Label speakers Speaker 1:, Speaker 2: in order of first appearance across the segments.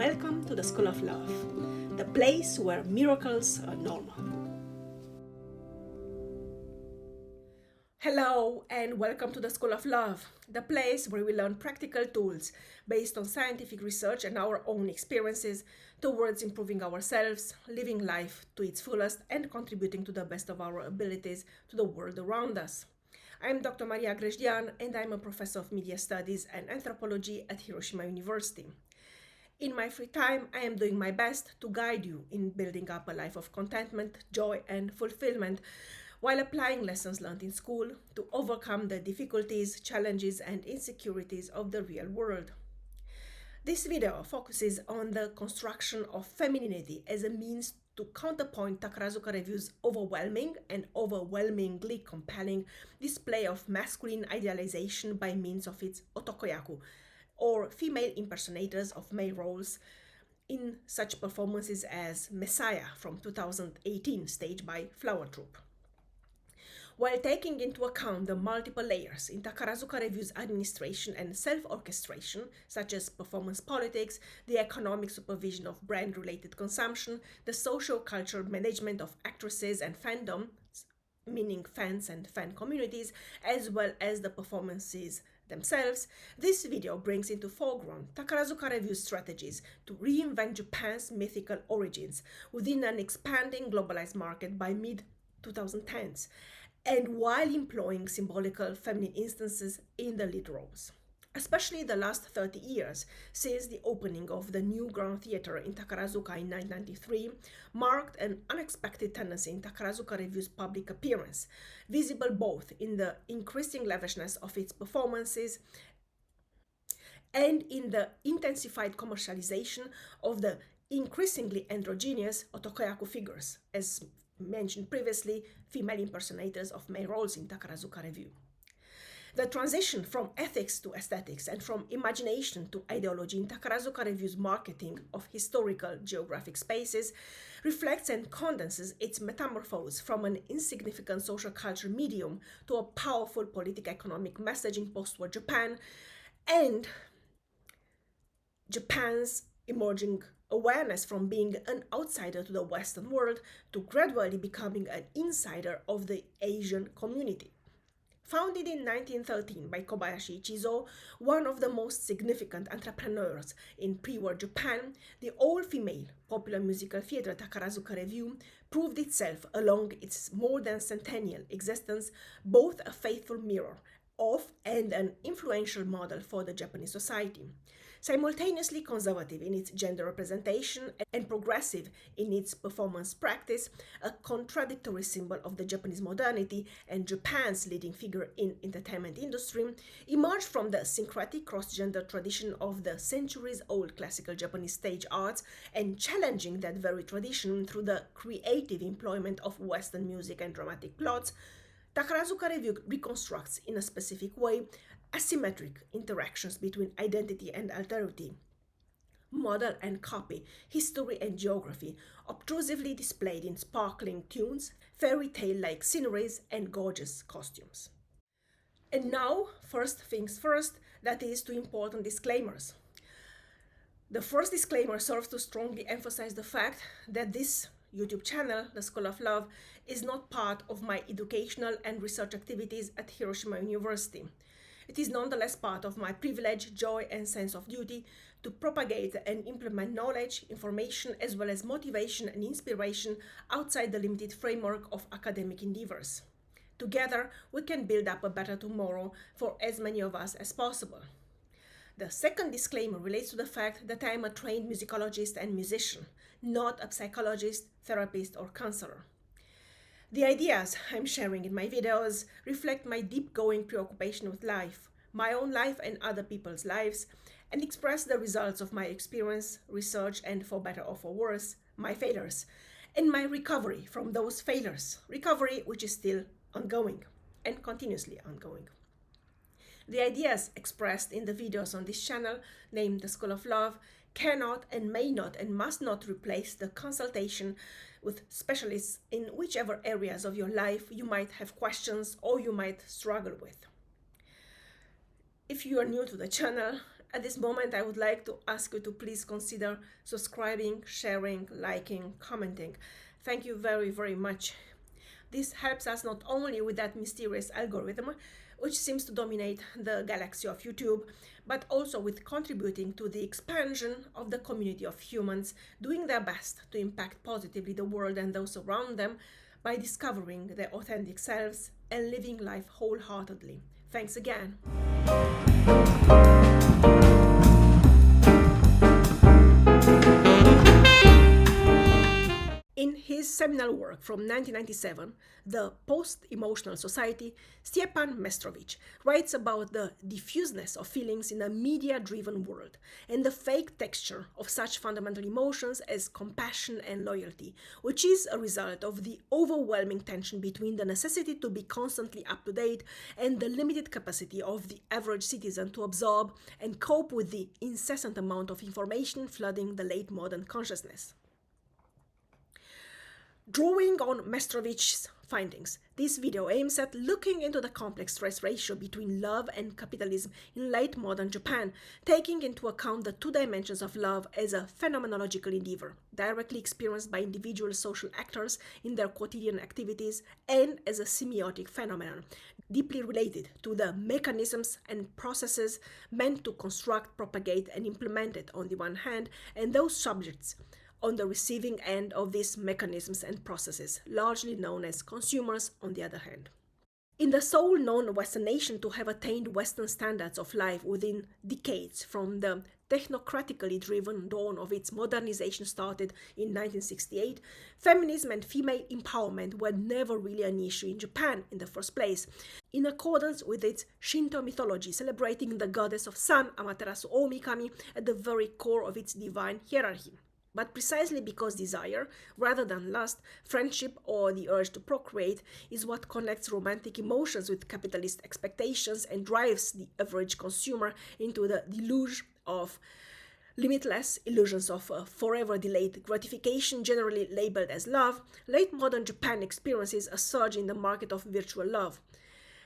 Speaker 1: Welcome to the School of Love, the place where miracles are normal. Hello and welcome to the School of Love, the place where we learn practical tools based on scientific research and our own experiences towards improving ourselves, living life to its fullest and contributing to the best of our abilities to the world around us. I'm Dr. Maria Grajdian and I'm a professor of media studies and anthropology at Hiroshima University. In my free time, I am doing my best to guide you in building up a life of contentment, joy, and fulfillment while applying lessons learned in school to overcome the difficulties, challenges, and insecurities of the real world. This video focuses on the construction of femininity as a means to counterpoint Takarazuka Revue's overwhelming and overwhelmingly compelling display of masculine idealization by means of its otokoyaku, or female impersonators of male roles, in such performances as Messiah from 2018, staged by Troupe. While taking into account the multiple layers in Takarazuka Revue's administration and self-orchestration, such as performance politics, the economic supervision of brand-related consumption, the socio-cultural management of actresses and fandom, meaning fans and fan communities, as well as the performances themselves, this video brings into foreground Takarazuka Revue's strategies to reinvent Japan's mythical origins within an expanding globalized market by mid-2010s, and while employing symbolical feminine instances in the lead roles. Especially the last 30 years, since the opening of the new Grand Theatre in Takarazuka in 1993, marked an unexpected tendency in Takarazuka Revue's public appearance, visible both in the increasing lavishness of its performances and in the intensified commercialization of the increasingly androgynous otokoyaku figures, as mentioned previously, female impersonators of male roles in Takarazuka Revue. The transition from ethics to aesthetics and from imagination to ideology in Takarazuka Revue's marketing of historical geographic spaces reflects and condenses its metamorphose from an insignificant social culture medium to a powerful political-economic message in post-war Japan, and Japan's emerging awareness from being an outsider to the Western world to gradually becoming an insider of the Asian community. Founded in 1913 by Kobayashi Ichizo, one of the most significant entrepreneurs in pre-war Japan, the all-female popular musical theatre Takarazuka Revue proved itself along its more than centennial existence both a faithful mirror of and an influential model for the Japanese society. Simultaneously conservative in its gender representation and progressive in its performance practice, a contradictory symbol of the Japanese modernity and Japan's leading figure in entertainment industry, emerged from the syncretic cross-gender tradition of the centuries-old classical Japanese stage arts and challenging that very tradition through the creative employment of Western music and dramatic plots. Takarazuka Revue reconstructs in a specific way asymmetric interactions between identity and alterity, model and copy, history and geography, obtrusively displayed in sparkling tunes, fairy tale-like sceneries, and gorgeous costumes. And now, first things first, that is, two important disclaimers. The first disclaimer serves to strongly emphasize the fact that this YouTube channel, The School of Love, is not part of my educational and research activities at Hiroshima University. It is nonetheless part of my privilege, joy, and sense of duty to propagate and implement knowledge, information, as well as motivation and inspiration outside the limited framework of academic endeavors. Together, we can build up a better tomorrow for as many of us as possible. The second disclaimer relates to the fact that I am a trained musicologist and musician, not a psychologist, therapist, or counselor. The ideas I'm sharing in my videos reflect my deep-going preoccupation with life, my own life and other people's lives, and express the results of my experience, research, and for better or for worse, my failures, and my recovery from those failures, recovery which is still ongoing and continuously ongoing. The ideas expressed in the videos on this channel, named The School of Love, cannot and may not and must not replace the consultation with specialists in whichever areas of your life you might have questions or you might struggle with. If you are new to the channel At this moment, I would like to ask you to please consider subscribing, sharing, liking, commenting. Thank you very, very much. This helps us not only with that mysterious algorithm, which seems to dominate the galaxy of YouTube, but also with contributing to the expansion of the community of humans doing their best to impact positively the world and those around them by discovering their authentic selves and living life wholeheartedly. Thanks again. In his seminal work from 1997, The Post-Emotional Society, Stjepan Mestrovic writes about the diffuseness of feelings in a media-driven world and the fake texture of such fundamental emotions as compassion and loyalty, which is a result of the overwhelming tension between the necessity to be constantly up-to-date and the limited capacity of the average citizen to absorb and cope with the incessant amount of information flooding the late modern consciousness. Drawing on Mestrovic's findings, this video aims at looking into the complex stress ratio between love and capitalism in late modern Japan, taking into account the two dimensions of love as a phenomenological endeavor, directly experienced by individual social actors in their quotidian activities, and as a semiotic phenomenon, deeply related to the mechanisms and processes meant to construct, propagate, and implement it on the one hand, and those subjects on the receiving end of these mechanisms and processes, largely known as consumers on the other hand. In the sole known Western nation to have attained Western standards of life within decades from the technocratically driven dawn of its modernization started in 1968, feminism and female empowerment were never really an issue in Japan in the first place, in accordance with its Shinto mythology celebrating the goddess of sun, Amaterasu Omikami, at the very core of its divine hierarchy. But precisely because desire, rather than lust, friendship, or the urge to procreate, is what connects romantic emotions with capitalist expectations and drives the average consumer into the deluge of limitless illusions of forever delayed gratification, generally labeled as love, late modern Japan experiences a surge in the market of virtual love.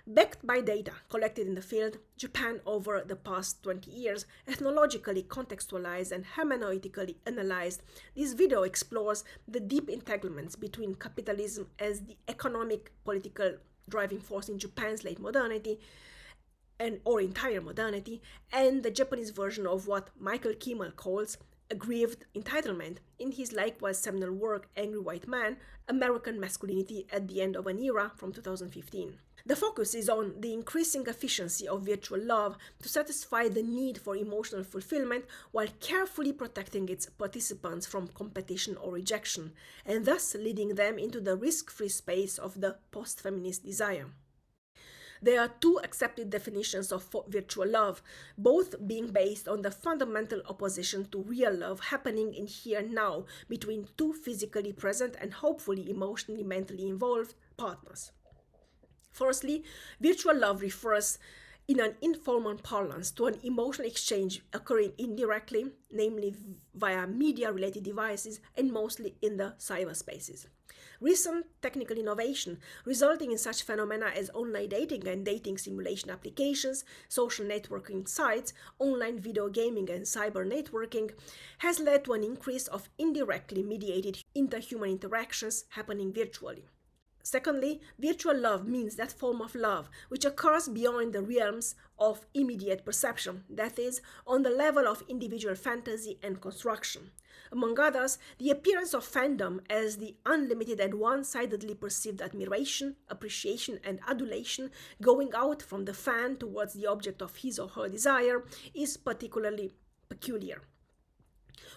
Speaker 1: Backed by data collected in the field, Japan over the past 20 years, ethnologically contextualized and hermeneutically analyzed, this video explores the deep entanglements between capitalism as the economic, political driving force in Japan's late modernity or entire modernity, and the Japanese version of what Michael Kimmel calls aggrieved entitlement in his likewise seminal work Angry White Man, American Masculinity at the End of an Era from 2015. The focus is on the increasing efficiency of virtual love to satisfy the need for emotional fulfillment while carefully protecting its participants from competition or rejection, and thus leading them into the risk-free space of the post-feminist desire. There are two accepted definitions of virtual love, both being based on the fundamental opposition to real love happening in here and now between two physically present and hopefully emotionally, mentally involved partners. Firstly, virtual love refers in an informal parlance to an emotional exchange occurring indirectly, namely via media-related devices and mostly in the cyberspaces. Recent technical innovation resulting in such phenomena as online dating and dating simulation applications, social networking sites, online video gaming and cyber networking has led to an increase of indirectly mediated interhuman interactions happening virtually. Secondly, virtual love means that form of love which occurs beyond the realms of immediate perception, that is, on the level of individual fantasy and construction. Among others, the appearance of fandom as the unlimited and one-sidedly perceived admiration, appreciation, and adulation going out from the fan towards the object of his or her desire is particularly peculiar.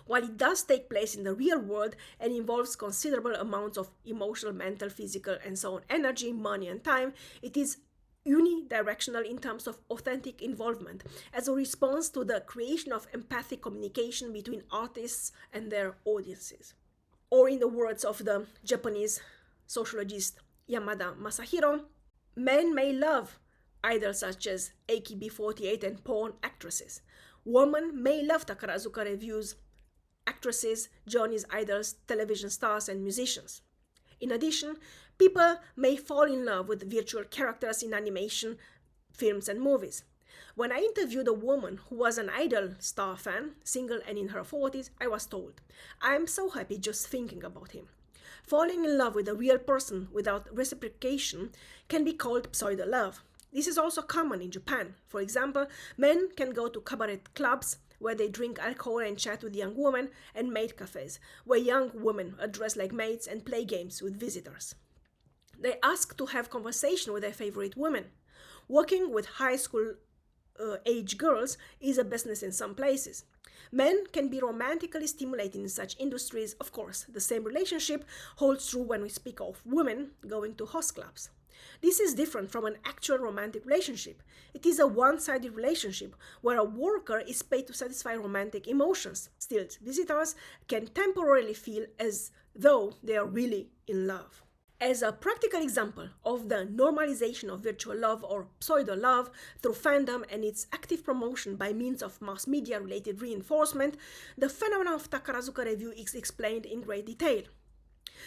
Speaker 1: While it does take place in the real world and involves considerable amounts of emotional, mental, physical, and so on energy, money, and time, it is unidirectional in terms of authentic involvement as a response to the creation of empathic communication between artists and their audiences. Or in the words of the Japanese sociologist Yamada Masahiro, men may love idols such as AKB48 and porn actresses. Women may love Takarazuka Revue's actresses, Johnny's idols, television stars, and musicians. In addition, people may fall in love with virtual characters in animation, films, and movies. When I interviewed a woman who was an idol star fan, single and in her 40s, I was told, "I'm so happy just thinking about him." Falling in love with a real person without reciprocation can be called pseudo-love. This is also common in Japan. For example, men can go to cabaret clubs where they drink alcohol and chat with young women, and maid cafes, where young women are dressed like maids and play games with visitors. They ask to have conversation with their favorite women. Working with high school age girls is a business in some places. Men can be romantically stimulated in such industries. Of course, the same relationship holds true when we speak of women going to host clubs. This is different from an actual romantic relationship. It is a one-sided relationship where a worker is paid to satisfy romantic emotions. Still, visitors can temporarily feel as though they are really in love. As a practical example of the normalization of virtual love or pseudo-love through fandom and its active promotion by means of mass media-related reinforcement, the phenomenon of Takarazuka Revue is explained in great detail.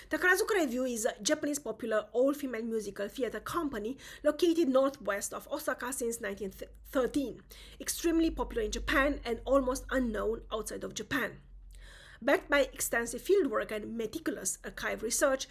Speaker 1: Takarazuka Revue is a Japanese popular all-female musical theater company located northwest of Osaka since 1913, extremely popular in Japan and almost unknown outside of Japan. Backed by extensive fieldwork and meticulous archive research,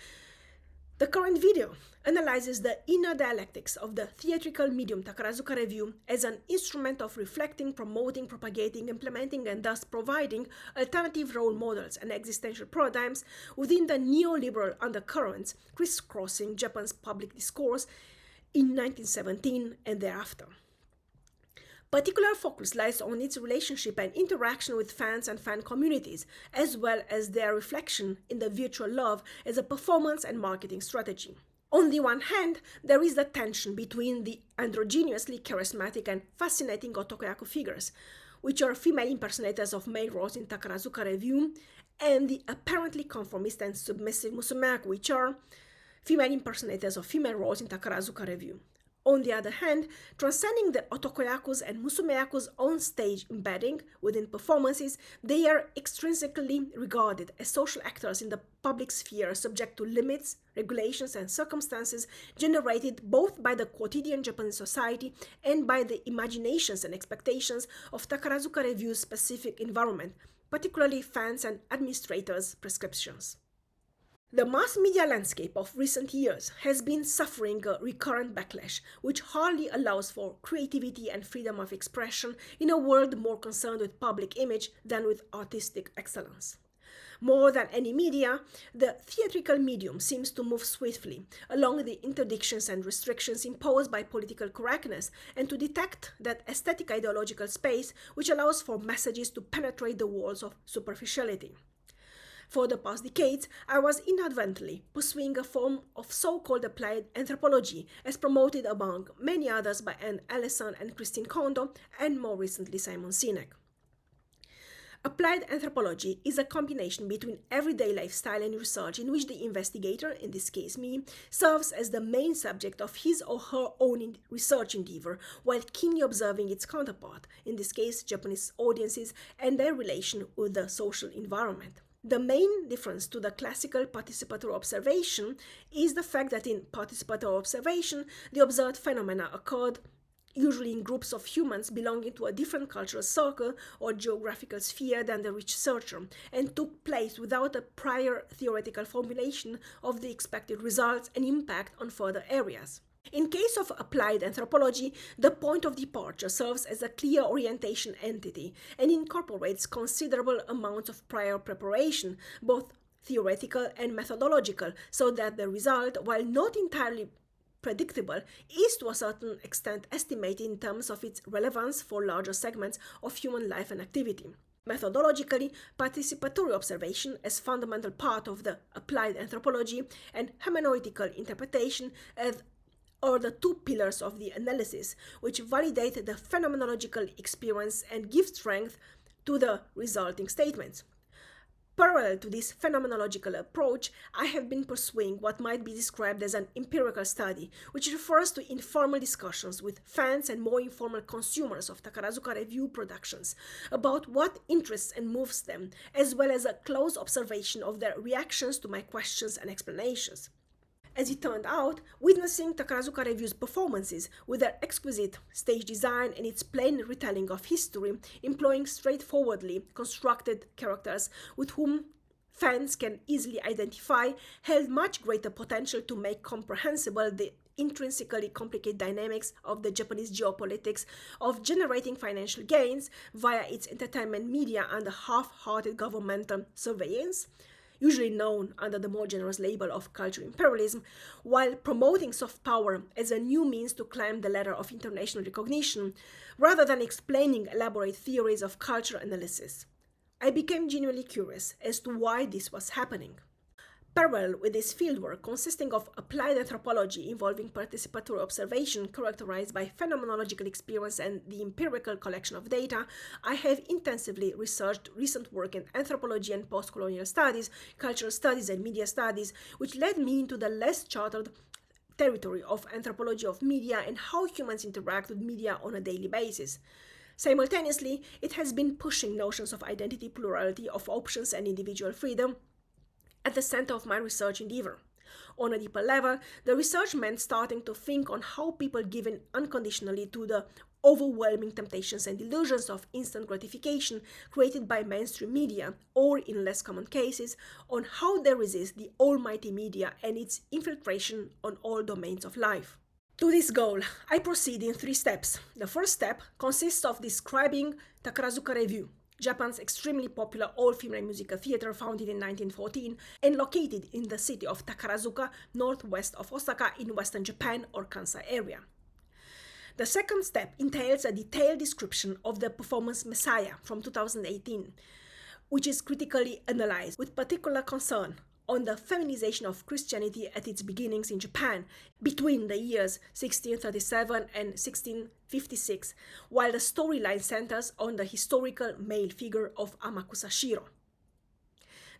Speaker 1: the current video analyzes the inner dialectics of the theatrical medium Takarazuka Revue as an instrument of reflecting, promoting, propagating, implementing, and thus providing alternative role models and existential paradigms within the neoliberal undercurrents crisscrossing Japan's public discourse in 1917 and thereafter. Particular focus lies on its relationship and interaction with fans and fan communities, as well as their reflection in the virtual love as a performance and marketing strategy. On the one hand, there is the tension between the androgynously charismatic and fascinating otakoyaku figures, which are female impersonators of male roles in Takarazuka Revue, and the apparently conformist and submissive musumeyaku, which are female impersonators of female roles in Takarazuka Revue. On the other hand, transcending the otakoyaku's and musumeyaku's on-stage embedding within performances, they are extrinsically regarded as social actors in the public sphere subject to limits, regulations, and circumstances generated both by the quotidian Japanese society and by the imaginations and expectations of Takarazuka Revue's specific environment, particularly fans and administrators' prescriptions. The mass media landscape of recent years has been suffering a recurrent backlash, which hardly allows for creativity and freedom of expression in a world more concerned with public image than with artistic excellence. More than any media, the theatrical medium seems to move swiftly along the interdictions and restrictions imposed by political correctness and to detect that aesthetic ideological space which allows for messages to penetrate the walls of superficiality. For the past decades, I was inadvertently pursuing a form of so-called applied anthropology as promoted among many others by Anne Allison and Christine Kondo and more recently Simon Sinek. Applied anthropology is a combination between everyday lifestyle and research in which the investigator, in this case me, serves as the main subject of his or her own research endeavor while keenly observing its counterpart, in this case Japanese audiences and their relation with the social environment. The main difference to the classical participatory observation is the fact that in participatory observation, the observed phenomena occurred usually in groups of humans belonging to a different cultural circle or geographical sphere than the researcher, and took place without a prior theoretical formulation of the expected results and impact on further areas. In case of applied anthropology, the point of departure serves as a clear orientation entity and incorporates considerable amounts of prior preparation, both theoretical and methodological, so that the result, while not entirely predictable, is to a certain extent estimated in terms of its relevance for larger segments of human life and activity. Methodologically, participatory observation as fundamental part of the applied anthropology and hermeneutical interpretation are the two pillars of the analysis, which validate the phenomenological experience and give strength to the resulting statements. Parallel to this phenomenological approach, I have been pursuing what might be described as an empirical study, which refers to informal discussions with fans and more informal consumers of Takarazuka Revue productions about what interests and moves them, as well as a close observation of their reactions to my questions and explanations. As it turned out, witnessing Takarazuka Revue's performances with their exquisite stage design and its plain retelling of history, employing straightforwardly constructed characters with whom fans can easily identify, held much greater potential to make comprehensible the intrinsically complicated dynamics of the Japanese geopolitics of generating financial gains via its entertainment media under half-hearted governmental surveillance, usually known under the more generous label of cultural imperialism, while promoting soft power as a new means to climb the ladder of international recognition, rather than explaining elaborate theories of cultural analysis. I became genuinely curious as to why this was happening. Parallel with this fieldwork, consisting of applied anthropology involving participatory observation characterized by phenomenological experience and the empirical collection of data, I have intensively researched recent work in anthropology and post-colonial studies, cultural studies and media studies, which led me into the less charted territory of anthropology of media and how humans interact with media on a daily basis. Simultaneously, it has been pushing notions of identity, plurality, of options and individual freedom at the center of my research endeavor. On a deeper level, the research meant starting to think on how people give in unconditionally to the overwhelming temptations and illusions of instant gratification created by mainstream media, or in less common cases, on how they resist the almighty media and its infiltration on all domains of life. To this goal, I proceed in 3 steps. The first step consists of describing Takarazuka Revue, Japan's extremely popular all-female musical theater founded in 1914 and located in the city of Takarazuka, northwest of Osaka in western Japan or Kansai area. The second step entails a detailed description of the performance Messiah from 2018, which is critically analyzed with particular concern on the feminization of Christianity at its beginnings in Japan between the years 1637 and 1656, while the storyline centers on the historical male figure of Amakusa Shiro,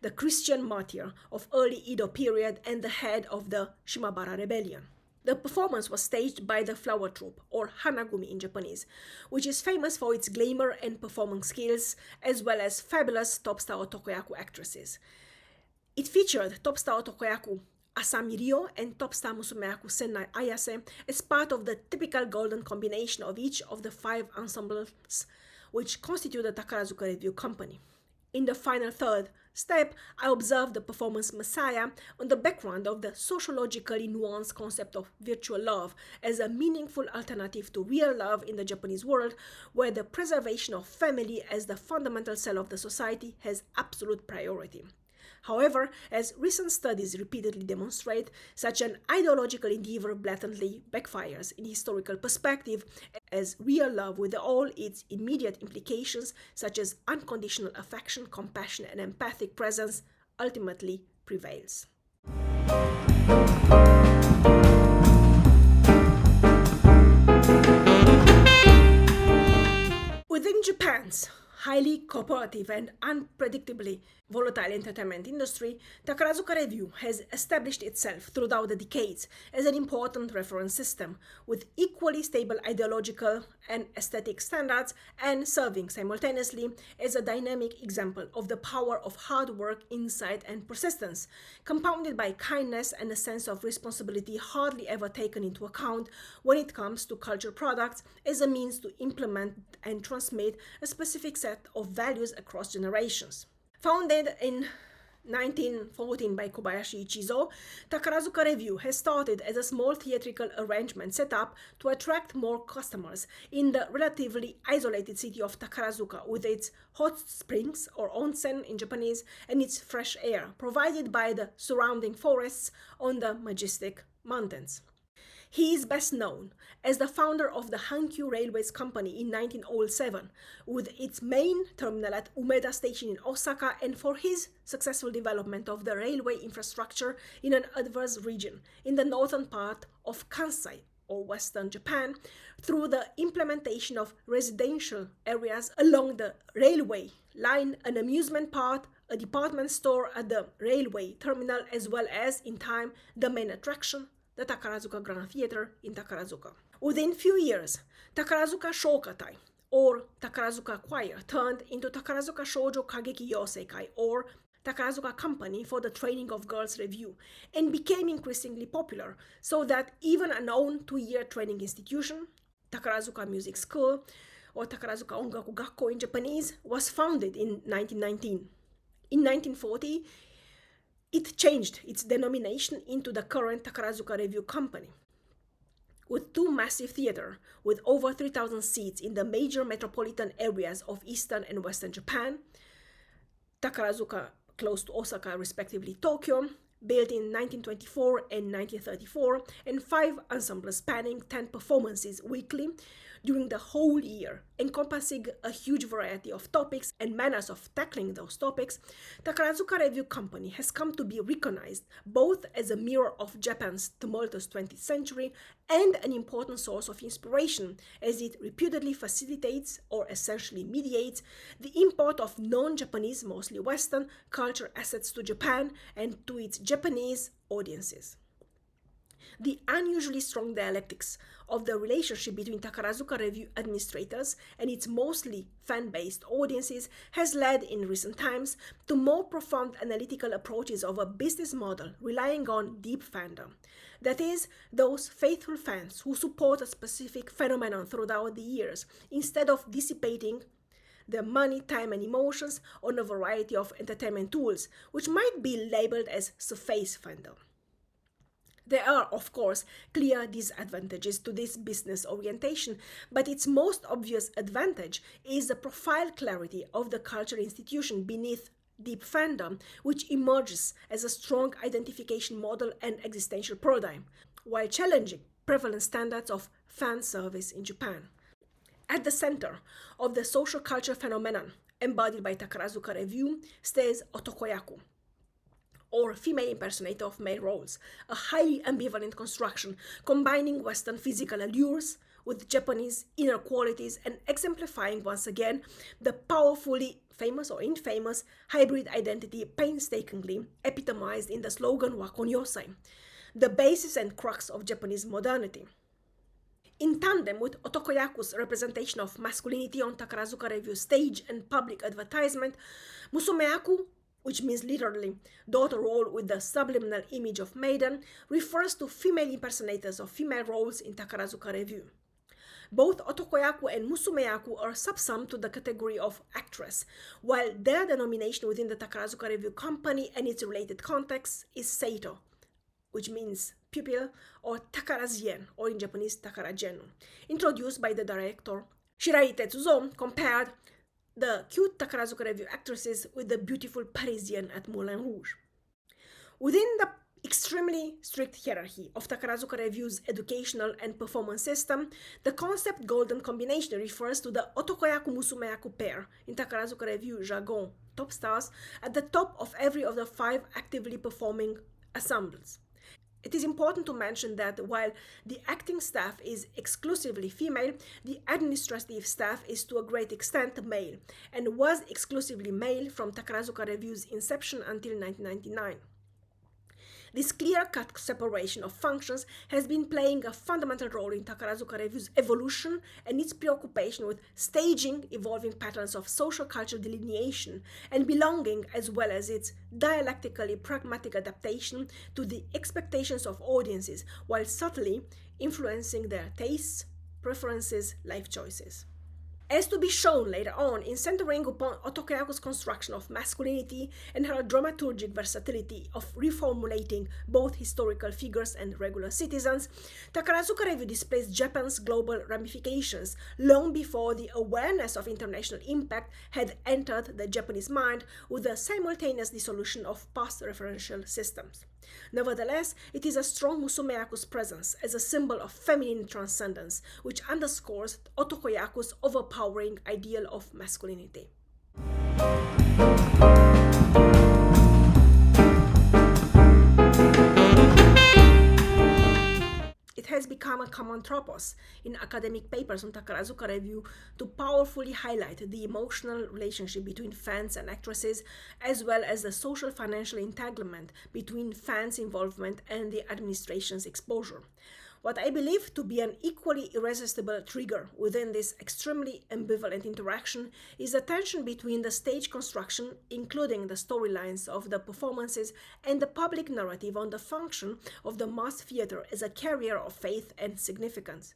Speaker 1: the Christian martyr of early Edo period and the head of the Shimabara rebellion. The performance was staged by the Flower Troupe, or Hanagumi in Japanese, which is famous for its glamour and performance skills, as well as fabulous top-star otokoyaku actresses. It featured top-star otokoyaku Asami Ryo and top-star musumeyaku Senai Ayase as part of the typical golden combination of each of the 5 ensembles which constitute the Takarazuka Revue company. In the final third step, I observed the performance Messiah on the background of the sociologically nuanced concept of virtual love as a meaningful alternative to real love in the Japanese world, where the preservation of family as the fundamental cell of the society has absolute priority. However, as recent studies repeatedly demonstrate, such an ideological endeavor blatantly backfires in historical perspective, as real love with all its immediate implications such as unconditional affection, compassion and empathic presence ultimately prevails. Within Japan's highly cooperative and unpredictably volatile entertainment industry, Takarazuka Revue has established itself throughout the decades as an important reference system, with equally stable ideological and aesthetic standards, and serving simultaneously as a dynamic example of the power of hard work, insight, and persistence, compounded by kindness and a sense of responsibility hardly ever taken into account when it comes to cultural products as a means to implement and transmit a specific set of values across generations. Founded in 1914 by Kobayashi Ichizo, Takarazuka Revue has started as a small theatrical arrangement set up to attract more customers in the relatively isolated city of Takarazuka, with its hot springs, or onsen in Japanese, and its fresh air provided by the surrounding forests on the majestic mountains. He is best known as the founder of the Hankyu Railways Company in 1907, with its main terminal at Umeda Station in Osaka, and for his successful development of the railway infrastructure in an adverse region in the northern part of Kansai, or Western Japan, through the implementation of residential areas along the railway line, an amusement park, a department store at the railway terminal, as well as, in time, the main attraction, the Takarazuka Grand Theater in Takarazuka. Within few years, Takarazuka Shokatai, or Takarazuka Choir, turned into Takarazuka Shoujo Kageki Yoseikai, or Takarazuka company for the training of girls revue and became increasingly popular, so that even a known 2-year training institution, Takarazuka Music School, or Takarazuka Ongaku Gakko in Japanese, was founded in 1919. In 1940, it changed its denomination into the current Takarazuka Revue Company. With 2 massive theaters with over 3,000 seats in the major metropolitan areas of eastern and western Japan, Takarazuka close to Osaka, respectively Tokyo, built in 1924 and 1934, and 5 ensembles spanning 10 performances weekly during the whole year, encompassing a huge variety of topics and manners of tackling those topics, Takarazuka Revue Company has come to be recognized both as a mirror of Japan's tumultuous 20th century and an important source of inspiration, as it reputedly facilitates, or essentially mediates, the import of non-Japanese, mostly Western, culture assets to Japan and to its Japanese audiences. The unusually strong dialectics of the relationship between Takarazuka Revue administrators and its mostly fan-based audiences has led in recent times to more profound analytical approaches of a business model relying on deep fandom. That is, those faithful fans who support a specific phenomenon throughout the years instead of dissipating their money, time, and emotions on a variety of entertainment tools, which might be labeled as surface fandom. There are, of course, clear disadvantages to this business orientation, but its most obvious advantage is the profile clarity of the cultural institution beneath deep fandom, which emerges as a strong identification model and existential paradigm, while challenging prevalent standards of fan service in Japan. At the center of the social culture phenomenon embodied by Takarazuka Revue stays otokoyaku, or female impersonator of male roles, a highly ambivalent construction combining Western physical allures with Japanese inner qualities and exemplifying once again the powerfully famous or infamous hybrid identity painstakingly epitomized in the slogan Wakon Yosai, the basis and crux of Japanese modernity. In tandem with otokoyaku's representation of masculinity on Takarazuka Revue stage and public advertisement, musumeyaku, which means literally daughter role with the subliminal image of maiden, refers to female impersonators of female roles in Takarazuka Revue. Both otokoyaku and musumeyaku are subsumed to the category of actress, while their denomination within the Takarazuka Revue Company and its related context is seito, which means pupil, or Takarazuka, or in Japanese Takarazuka, introduced by the director Shirai Tetsuzo, compared the cute Takarazuka Revue actresses with the beautiful Parisian at Moulin Rouge. Within the extremely strict hierarchy of Takarazuka Revue's educational and performance system, the concept golden combination refers to the otokoyaku-musumeyaku pair, in Takarazuka Revue jargon, top stars, at the top of every of the 5 actively performing ensembles. It is important to mention that while the acting staff is exclusively female, the administrative staff is to a great extent male, and was exclusively male from Takarazuka Revue's inception until 1999. This clear-cut separation of functions has been playing a fundamental role in Takarazuka Revue's evolution and its preoccupation with staging evolving patterns of social cultural delineation and belonging, as well as its dialectically pragmatic adaptation to the expectations of audiences, while subtly influencing their tastes, preferences, life choices. As to be shown later on in centering upon otokoyaku's construction of masculinity and her dramaturgic versatility of reformulating both historical figures and regular citizens, Takarazuka Revue displays Japan's global ramifications long before the awareness of international impact had entered the Japanese mind with the simultaneous dissolution of past referential systems. Nevertheless, it is a strong musumeyaku's presence as a symbol of feminine transcendence, which underscores otokoyaku's overpowering ideal of masculinity. It has become a common tropos in academic papers on Takarazuka Revue to powerfully highlight the emotional relationship between fans and actresses, as well as the social financial entanglement between fans' involvement and the administration's exposure. What I believe to be an equally irresistible trigger within this extremely ambivalent interaction is the tension between the stage construction, including the storylines of the performances, and the public narrative on the function of the mass theatre as a carrier of faith and significance.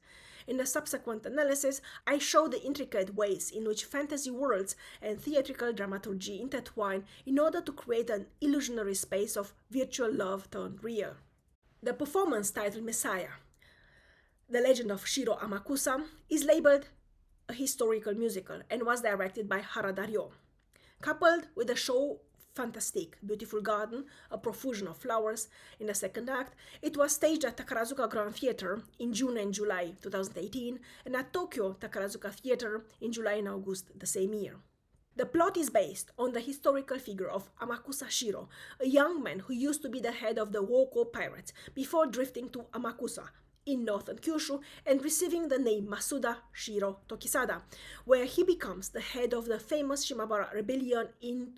Speaker 1: In the subsequent analysis, I show the intricate ways in which fantasy worlds and theatrical dramaturgy intertwine in order to create an illusionary space of virtual love turned real. The performance titled Messiah, The Legend of Shiro Amakusa, is labeled a historical musical and was directed by Harada Ryo. Coupled with the show Fantastic, Beautiful Garden, a profusion of flowers in the second act, it was staged at Takarazuka Grand Theatre in June and July 2018 and at Tokyo Takarazuka Theatre in July and August the same year. The plot is based on the historical figure of Amakusa Shiro, a young man who used to be the head of the Woko pirates before drifting to Amakusa in northern Kyushu and receiving the name Masuda Shiro Tokisada, where he becomes the head of the famous Shimabara rebellion in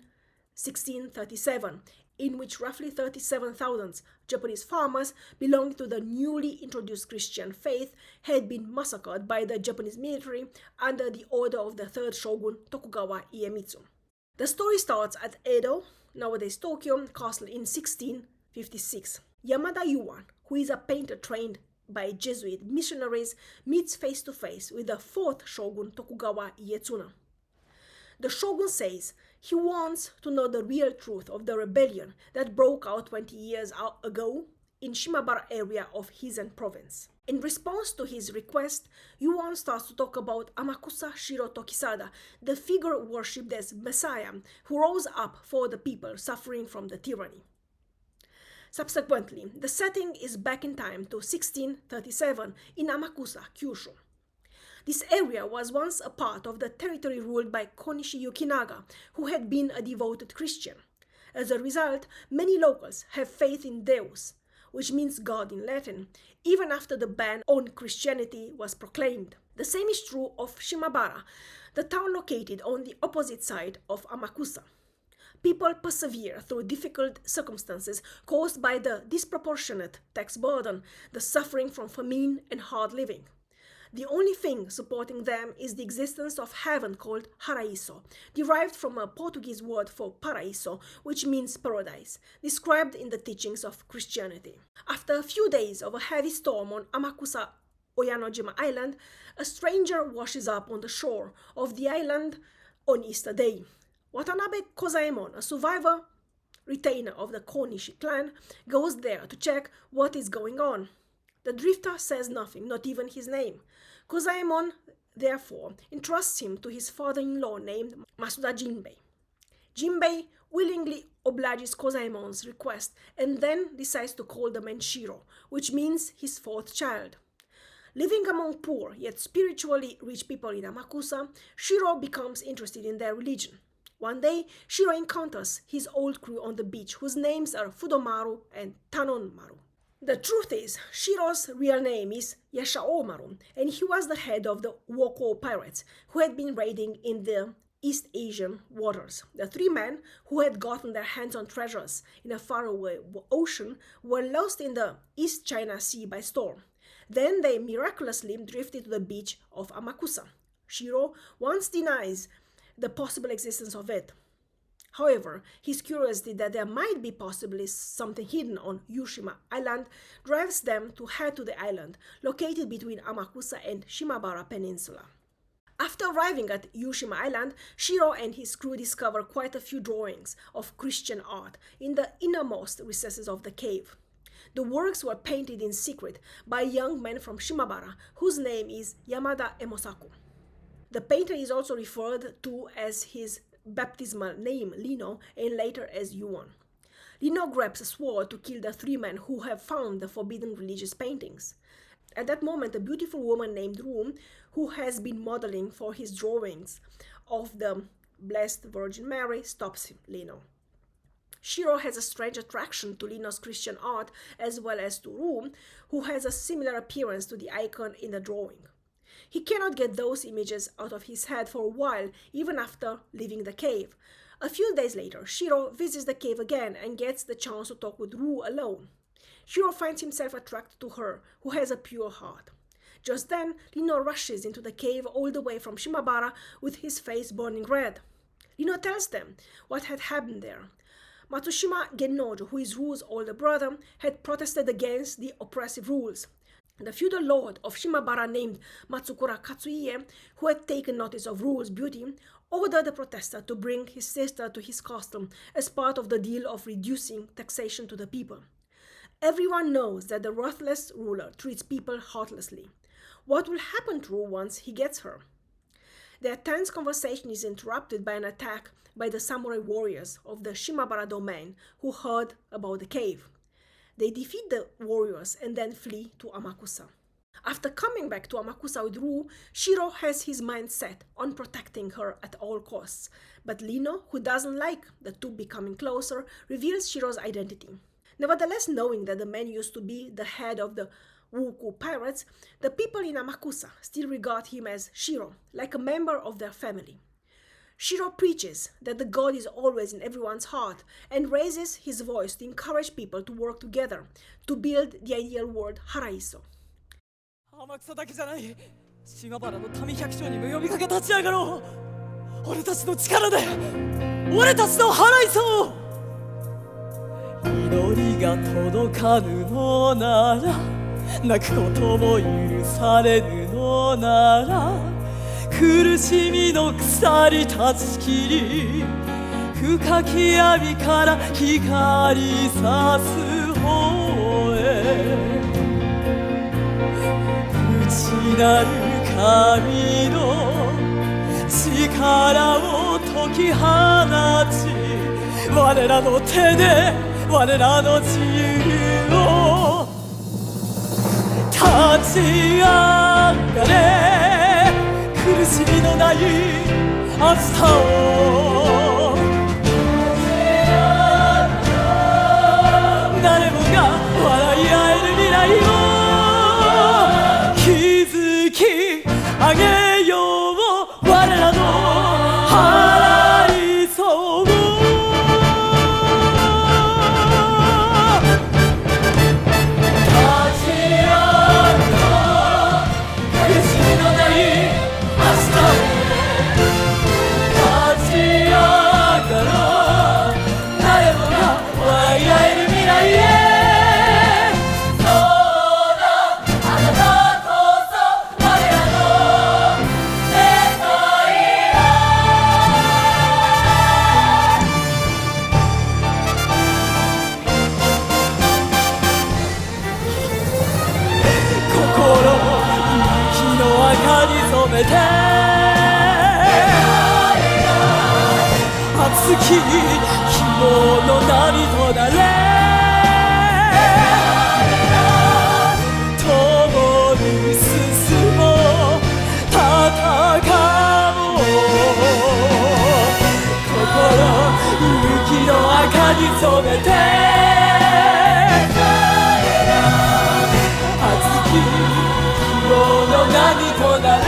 Speaker 1: 1637, in which roughly 37,000 Japanese farmers belonging to the newly introduced Christian faith had been massacred by the Japanese military under the order of the third shogun Tokugawa Iemitsu. The story starts at Edo, nowadays Tokyo, castle in 1656. Yamada Yuan, who is a painter trained by Jesuit missionaries, meets face to face with the fourth shogun Tokugawa Ieyatsuna. The shogun says he wants to know the real truth of the rebellion that broke out 20 years ago in Shimabara area of Hizen province. In response to his request, Yuan starts to talk about Amakusa Shiro Tokisada, the figure worshipped as Messiah who rose up for the people suffering from the tyranny. Subsequently, the setting is back in time to 1637 in Amakusa, Kyushu. This area was once a part of the territory ruled by Konishi Yukinaga, who had been a devoted Christian. As a result, many locals have faith in Deus, which means God in Latin, even after the ban on Christianity was proclaimed. The same is true of Shimabara, the town located on the opposite side of Amakusa. People persevere through difficult circumstances caused by the disproportionate tax burden, the suffering from famine and hard living. The only thing supporting them is the existence of heaven called Haraiso, derived from a Portuguese word for paraiso, which means paradise, described in the teachings of Christianity. After a few days of a heavy storm on Amakusa Oyanojima Island, a stranger washes up on the shore of the island on Easter Day. Watanabe Kozaemon, a survivor, retainer of the Konishi clan, goes there to check what is going on. The drifter says nothing, not even his name. Kozaemon, therefore, entrusts him to his father-in-law named Masuda Jinbei. Jinbei willingly obliges Kozaemon's request and then decides to call the man Shiro, which means his fourth child. Living among poor yet spiritually rich people in Amakusa, Shiro becomes interested in their religion. One day, Shiro encounters his old crew on the beach, whose names are Fudomaru and Tanonmaru. The truth is, Shiro's real name is Yashaomaru, and he was the head of the Woko pirates, who had been raiding in the East Asian waters. The three men, who had gotten their hands on treasures in a faraway ocean, were lost in the East China Sea by storm. Then they miraculously drifted to the beach of Amakusa. Shiro once denies the possible existence of it. However, his curiosity that there might be possibly something hidden on Yushima Island drives them to head to the island, located between Amakusa and Shimabara Peninsula. After arriving at Yushima Island, Shiro and his crew discover quite a few drawings of Christian art in the innermost recesses of the cave. The works were painted in secret by a young man from Shimabara, whose name is Yamada Emosaku. The painter is also referred to as his baptismal name Lino and later as Yuan. Lino grabs a sword to kill the three men who have found the forbidden religious paintings. At that moment, a beautiful woman named Ru, who has been modeling for his drawings of the Blessed Virgin Mary, stops Lino. Shiro has a strange attraction to Lino's Christian art as well as to Ru, who has a similar appearance to the icon in the drawing. He cannot get those images out of his head for a while, even after leaving the cave. A few days later, Shiro visits the cave again and gets the chance to talk with Ru alone. Shiro finds himself attracted to her, who has a pure heart. Just then, Lino rushes into the cave all the way from Shimabara with his face burning red. Lino tells them what had happened there. Matsushima Gennojo, who is Ru's older brother, had protested against the oppressive rules. The feudal lord of Shimabara named Matsukura Katsuie, who had taken notice of Ru's beauty, ordered the protester to bring his sister to his castle as part of the deal of reducing taxation to the people. Everyone knows that the ruthless ruler treats people heartlessly. What will happen to Ru once he gets her? Their tense conversation is interrupted by an attack by the samurai warriors of the Shimabara domain who heard about the cave. They defeat the warriors and then flee to Amakusa. After coming back to Amakusa with Ru, Shiro has his mind set on protecting her at all costs. But Lino, who doesn't like the two becoming closer, reveals Shiro's identity. Nevertheless, knowing that the man used to be the head of the Wuku pirates, the people in Amakusa still regard him as Shiro, like a member of their family. Shiro preaches that the god is always in everyone's heart and raises his voice to encourage people to work together to build the ideal world Haraiso.
Speaker 2: 天草だけじゃない、島原の民百姓にも呼びかけ立ち上がろう。俺たちの力で俺たちのHaraisoを。祈りが届かぬのなら、泣くことも許されぬのなら、苦しみの鎖断ち切り、深き闇から光さす方へ。内なる神の力を解き放ち、我らの手で我らの自由を立ち上がれ。苦しみのない明日を誰もが笑い合える未来を築き上げよう。我らのHaraisoを立ち上がろう。苦しみのない熱き希望の波となれ。共に進もう、戦おう。心勇気の赤に染めて、熱き希望の波となれ。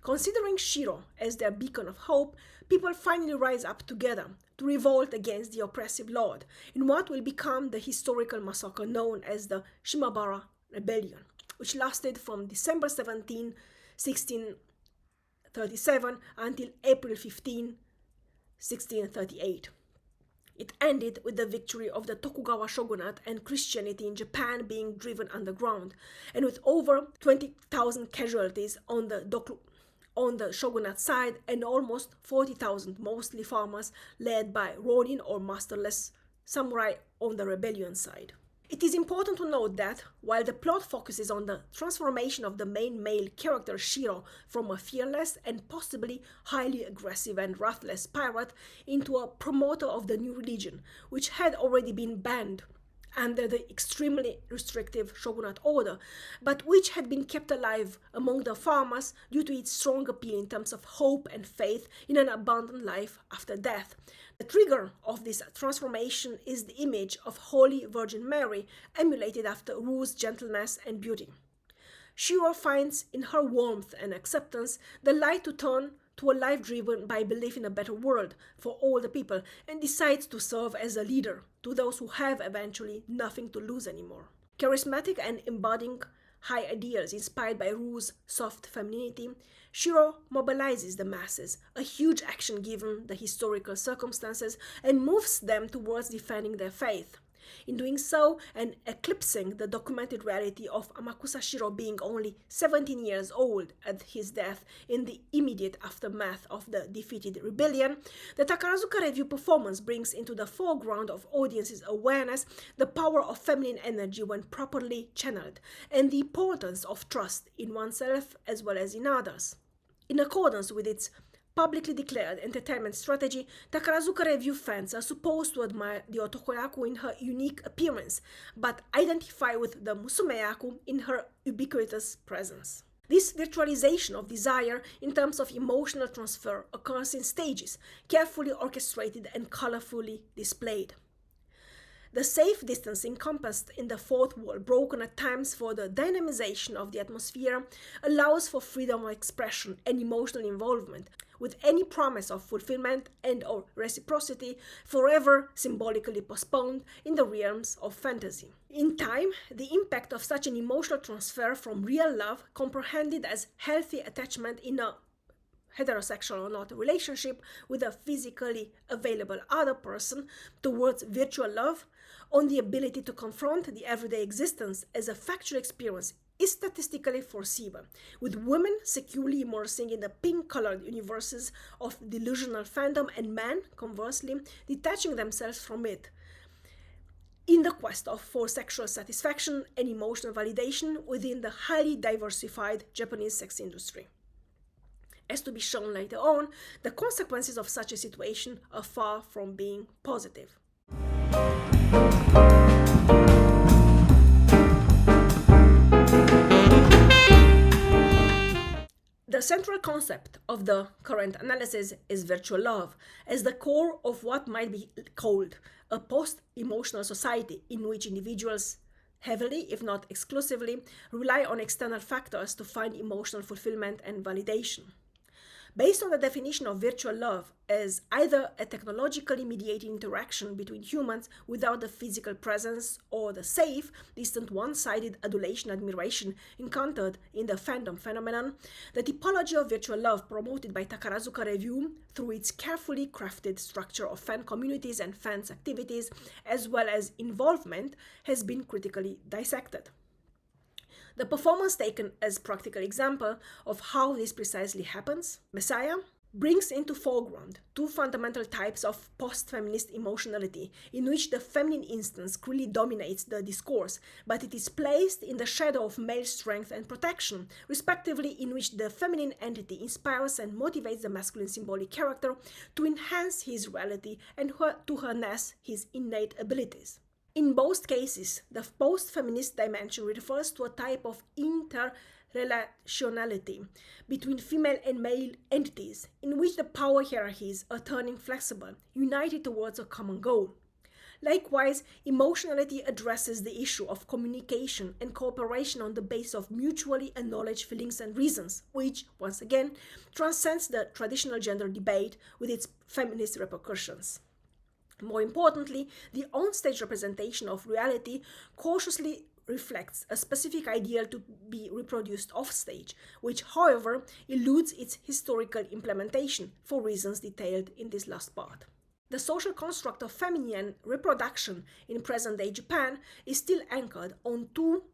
Speaker 1: Considering Shiro as their beacon of hope, people finally rise up together to revolt against the oppressive lord in what will become the historical massacre known as the Shimabara Rebellion, which lasted from December 17, 1637 until April 15, 1638. It ended with the victory of the Tokugawa shogunate and Christianity in Japan being driven underground, and with over 20,000 casualties on the shogunate side and almost 40,000 mostly farmers led by ronin or masterless samurai on the rebellion side. It is important to note that, while the plot focuses on the transformation of the main male character Shiro from a fearless and possibly highly aggressive and ruthless pirate into a promoter of the new religion, which had already been banned under the extremely restrictive shogunate order, but which had been kept alive among the farmers due to its strong appeal in terms of hope and faith in an abundant life after death. The trigger of this transformation is the image of Holy Virgin Mary, emulated after Rue's gentleness and beauty. Shiro finds in her warmth and acceptance the light to turn to a life driven by belief in a better world for all the people, and decides to serve as a leader to those who have eventually nothing to lose anymore. Charismatic and embodying high ideals inspired by Rue's soft femininity, Shiro mobilizes the masses, a huge action given the historical circumstances, and moves them towards defending their faith. In doing so, and eclipsing the documented reality of Amakusa Shiro being only 17 years old at his death in the immediate aftermath of the defeated rebellion, the Takarazuka Revue performance brings into the foreground of audiences' awareness the power of feminine energy when properly channeled, and the importance of trust in oneself as well as in others. In accordance with its publicly declared entertainment strategy, Takarazuka Revue fans are supposed to admire the otokoyaku in her unique appearance, but identify with the musumeyaku in her ubiquitous presence. This virtualization of desire in terms of emotional transfer occurs in stages, carefully orchestrated and colorfully displayed. The safe distance encompassed in the fourth wall, broken at times for the dynamization of the atmosphere, allows for freedom of expression and emotional involvement, with any promise of fulfillment and or reciprocity forever symbolically postponed in the realms of fantasy. In time, the impact of such an emotional transfer from real love, comprehended as healthy attachment in a heterosexual or not relationship with a physically available other person, towards virtual love, on the ability to confront the everyday existence as a factual experience, is statistically foreseeable, with women securely immersing in the pink-colored universes of delusional fandom and men, conversely, detaching themselves from it in the quest for sexual satisfaction and emotional validation within the highly diversified Japanese sex industry. As to be shown later on, the consequences of such a situation are far from being positive. The central concept of the current analysis is virtual love, as the core of what might be called a post-emotional society in which individuals heavily, if not exclusively, rely on external factors to find emotional fulfillment and validation. Based on the definition of virtual love as either a technologically mediated interaction between humans without the physical presence, or the safe, distant one-sided adulation-admiration encountered in the fandom phenomenon, the typology of virtual love promoted by Takarazuka Revue through its carefully crafted structure of fan communities and fans' activities, as well as involvement, has been critically dissected. The performance taken as practical example of how this precisely happens, Messiah, brings into foreground two fundamental types of post-feminist emotionality in which the feminine instance clearly dominates the discourse, but it is placed in the shadow of male strength and protection, respectively, in which the feminine entity inspires and motivates the masculine symbolic character to enhance his reality and to harness his innate abilities. In both cases, the post-feminist dimension refers to a type of interrelationality between female and male entities, in which the power hierarchies are turning flexible, united towards a common goal. Likewise, emotionality addresses the issue of communication and cooperation on the basis of mutually acknowledged feelings and reasons, which, once again, transcends the traditional gender debate with its feminist repercussions. More importantly, the on-stage representation of reality cautiously reflects a specific ideal to be reproduced off-stage, which, however, eludes its historical implementation for reasons detailed in this last part. The social construct of feminine reproduction in present-day Japan is still anchored on two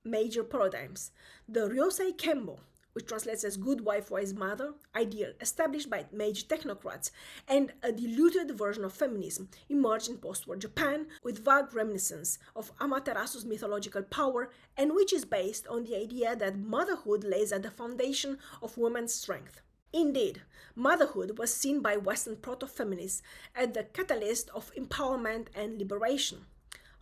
Speaker 1: major paradigms: the Ryosei Kenbo, which translates as good wife, wise mother, ideal established by major technocrats, and a diluted version of feminism emerged in post-war Japan with vague reminiscence of Amaterasu's mythological power, and which is based on the idea that motherhood lays at the foundation of women's strength. Indeed, motherhood was seen by Western proto-feminists as the catalyst of empowerment and liberation.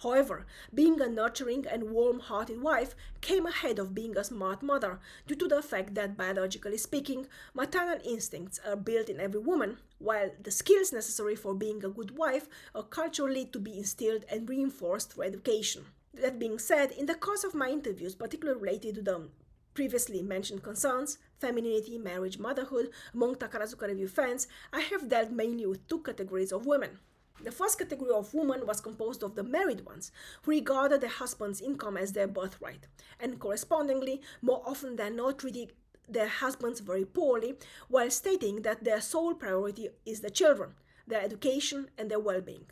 Speaker 1: However, being a nurturing and warm-hearted wife came ahead of being a smart mother due to the fact that, biologically speaking, maternal instincts are built in every woman, while the skills necessary for being a good wife are culturally to be instilled and reinforced through education. That being said, in the course of my interviews, particularly related to the previously mentioned concerns, femininity, marriage, motherhood, among Takarazuka Revue fans, I have dealt mainly with two categories of women. The first category of women was composed of the married ones, who regarded their husband's income as their birthright, and correspondingly, more often than not, treated their husbands very poorly, while stating that their sole priority is the children, their education, and their well-being.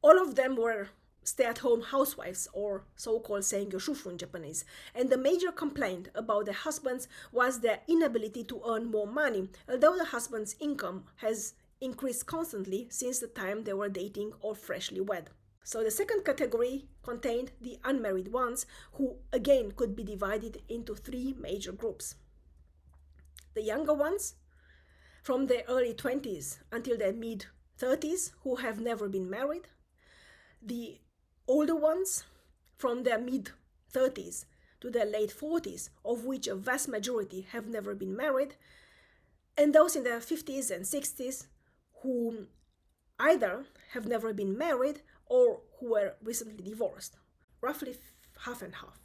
Speaker 1: All of them were stay-at-home housewives, or so-called seingyo-shufu in Japanese, and the major complaint about their husbands was their inability to earn more money, although the husband's income has increased constantly since the time they were dating or freshly wed. So the second category contained the unmarried ones, who again could be divided into three major groups. The younger ones, from their early 20s until their mid-30s, who have never been married. The older ones, from their mid-30s to their late 40s, of which a vast majority have never been married. And those in their 50s and 60s, who either have never been married or who were recently divorced, roughly half and half.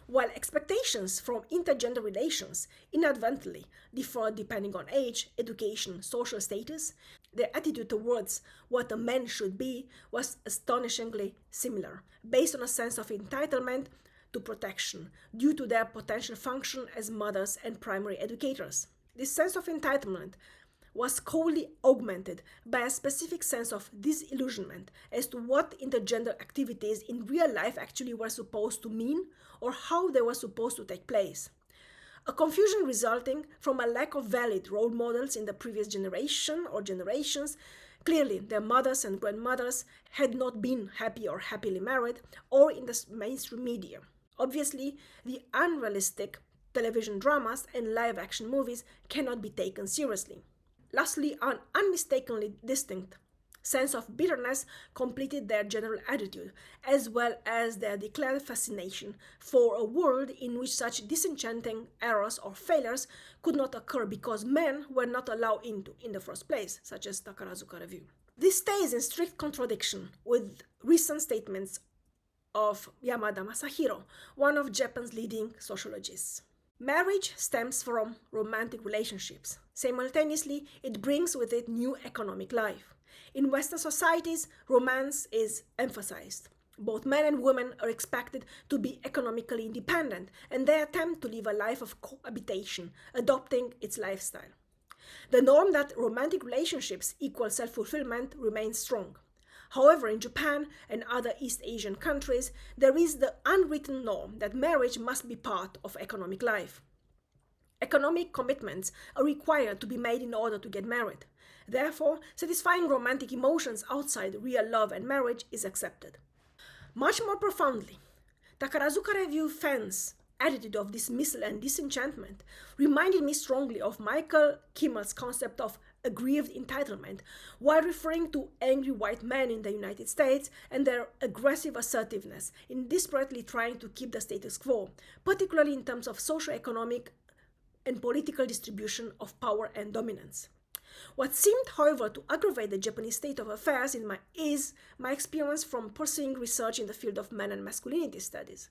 Speaker 1: While expectations from intergender relations inadvertently differ depending on age, education, social status, their attitude towards what a man should be was astonishingly similar, based on a sense of entitlement to protection due to their potential function as mothers and primary educators. This sense of entitlement was coldly augmented by a specific sense of disillusionment as to what intergender activities in real life actually were supposed to mean or how they were supposed to take place. A confusion resulting from a lack of valid role models in the previous generation or generations. Clearly, their mothers and grandmothers had not been happy or happily married, or in the mainstream media. Obviously, the unrealistic television dramas and live-action movies cannot be taken seriously. Lastly, an unmistakably distinct sense of bitterness completed their general attitude, as well as their declared fascination for a world in which such disenchanting errors or failures could not occur because men were not allowed into in the first place, such as Takarazuka Revue. This stays in strict contradiction with recent statements of Yamada Masahiro, one of Japan's leading sociologists. Marriage stems from romantic relationships. Simultaneously, it brings with it new economic life. In Western societies, romance is emphasized. Both men and women are expected to be economically independent, and they attempt to live a life of cohabitation, adopting its lifestyle. The norm that romantic relationships equal self-fulfillment remains strong. However, in Japan and other East Asian countries, there is the unwritten norm that marriage must be part of economic life. Economic commitments are required to be made in order to get married. Therefore, satisfying romantic emotions outside real love and marriage is accepted. Much more profoundly, Takarazuka Revue fans' attitude of dismissal and disenchantment reminded me strongly of Michael Kimmel's concept of aggrieved entitlement, while referring to angry white men in the United States and their aggressive assertiveness in desperately trying to keep the status quo, particularly in terms of socio-economic and political distribution of power and dominance. What seemed, however, to aggravate the Japanese state of affairs is my experience from pursuing research in the field of men and masculinity studies.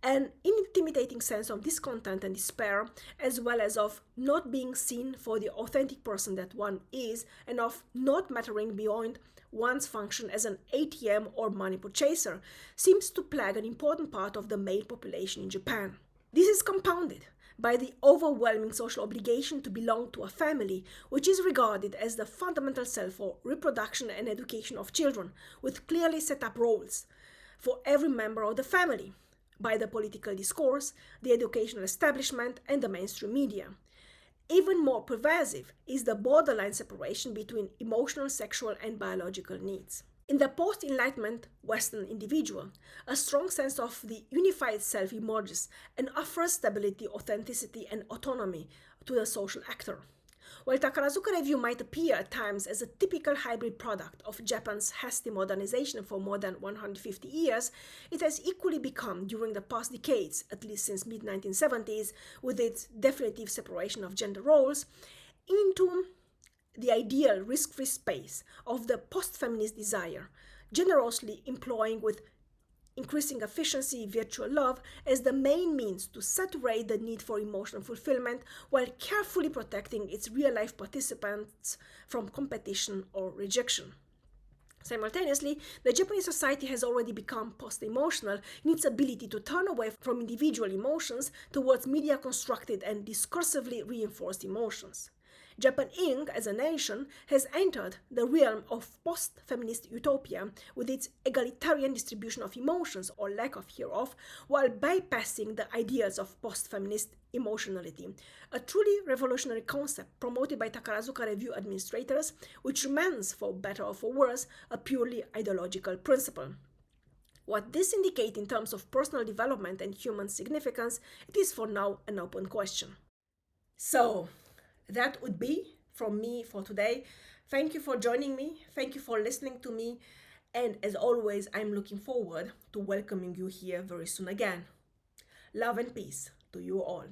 Speaker 1: An intimidating sense of discontent and despair, as well as of not being seen for the authentic person that one is, and of not mattering beyond one's function as an ATM or money purchaser, seems to plague an important part of the male population in Japan. This is compounded by the overwhelming social obligation to belong to a family, which is regarded as the fundamental cell for reproduction and education of children, with clearly set up roles for every member of the family. by the political discourse, the educational establishment, and the mainstream media. Even more pervasive is the borderline separation between emotional, sexual, and biological needs. In the post-Enlightenment Western individual, a strong sense of the unified self emerges and offers stability, authenticity, and autonomy to the social actor. While Takarazuka Revue might appear at times as a typical hybrid product of Japan's hasty modernization for more than 150 years, it has equally become, during the past decades, at least since mid-1970s, with its definitive separation of gender roles, into the ideal risk-free space of the post-feminist desire, generously employing with increasing efficiency virtual love as the main means to saturate the need for emotional fulfillment while carefully protecting its real-life participants from competition or rejection. Simultaneously, the Japanese society has already become post-emotional in its ability to turn away from individual emotions towards media-constructed and discursively reinforced emotions. Japan Inc. as a nation has entered the realm of post-feminist utopia with its egalitarian distribution of emotions or lack of hereof, while bypassing the ideals of post-feminist emotionality, a truly revolutionary concept promoted by Takarazuka Revue administrators, which remains, for better or for worse, a purely ideological principle. What this indicates in terms of personal development and human significance, it is for now an open question. So, that would be from me for today. Thank you for joining me. Thank you for listening to me. And as always, I'm looking forward to welcoming you here very soon again. Love and peace to you all.